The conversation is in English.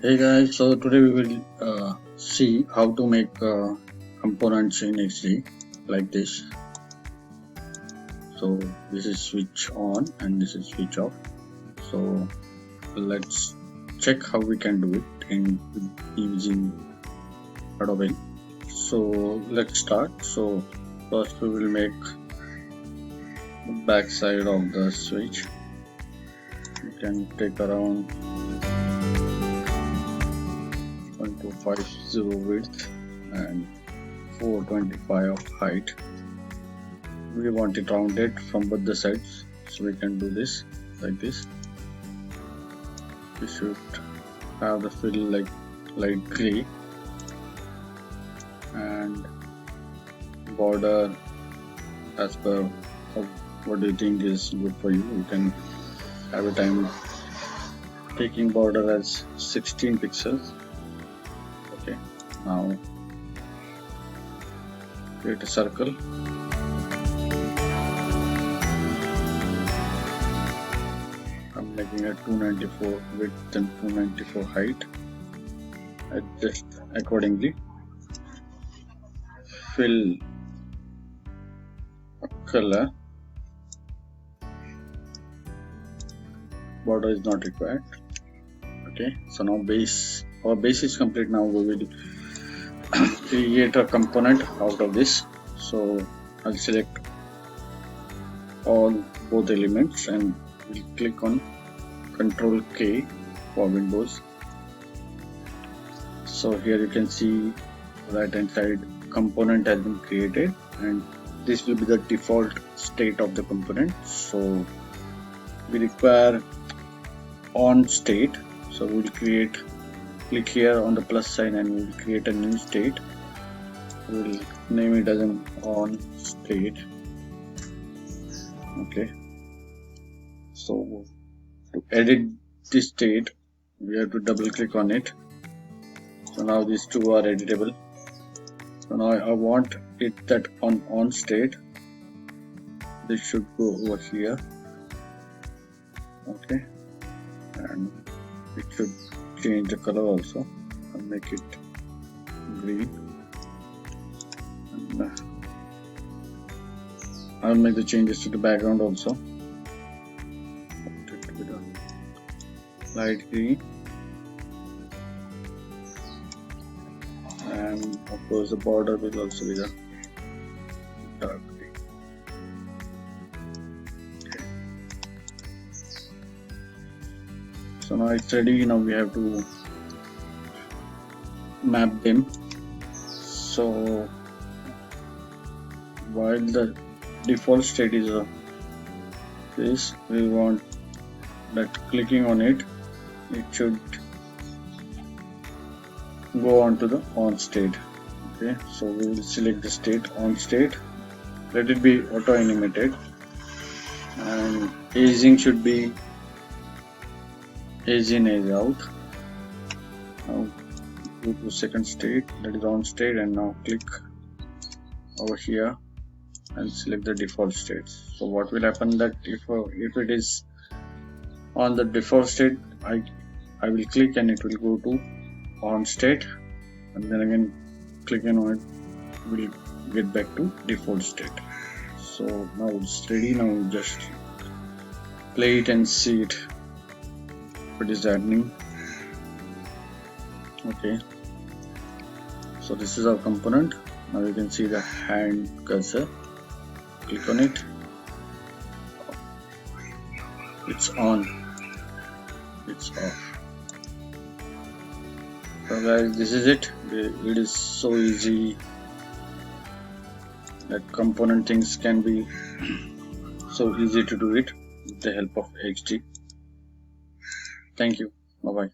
Hey guys, so today we will see how to make components in XD like this. So this is switch on and this is switch off. So let's check how we can do it in using Adobe. So let's start. So first we will make the back side of the switch. You can take around 1250 width and 425 of height. We want it rounded from both the sides, so we can do this like this. We should have the fill like light gray and border as per what do you think is good for you. You can have a time taking border as 16 pixels. Okay, now create a circle. I'm making a 294 width and 294 height. Adjust accordingly. Fill a color. Border is not required. Okay, so now our base is complete. Now we will create a component out of this. So I'll select both elements and we'll click on Ctrl K for Windows. So here you can see right hand side component has been created and this will be the default state of the component. So we require on state. So we'll click here on the plus sign and we'll create a new state. We'll name it as an on state. Okay, so to edit this state we have to double click on it. So now these two are editable. So now I want it that on state, this should go over here. Okay, and it should change the color also. I'll make it green and I'll make the changes to the background also. It to be the light green and of course the border will also be the dark green. Okay. So now it's ready. Now we have to map them. So while the default state is this, we want that clicking on it, it should go on to the on state. Okay, so we will select the state on state, let it be auto animated, and aging should be age in age out. Now go to second state, that is on state, and now click over here and select the default states. So what will happen that if it is on the default state, I will click and it will go to on state, and then again clicking on it will get back to default state. So now it's ready. Now just play it and see it what is happening. Okay, so this is our component. Now you can see the hand cursor. Click on it, it's on, it's off. So guys, this is it. It is so easy that component things can be so easy to do it with the help of XD. Thank you. Bye bye.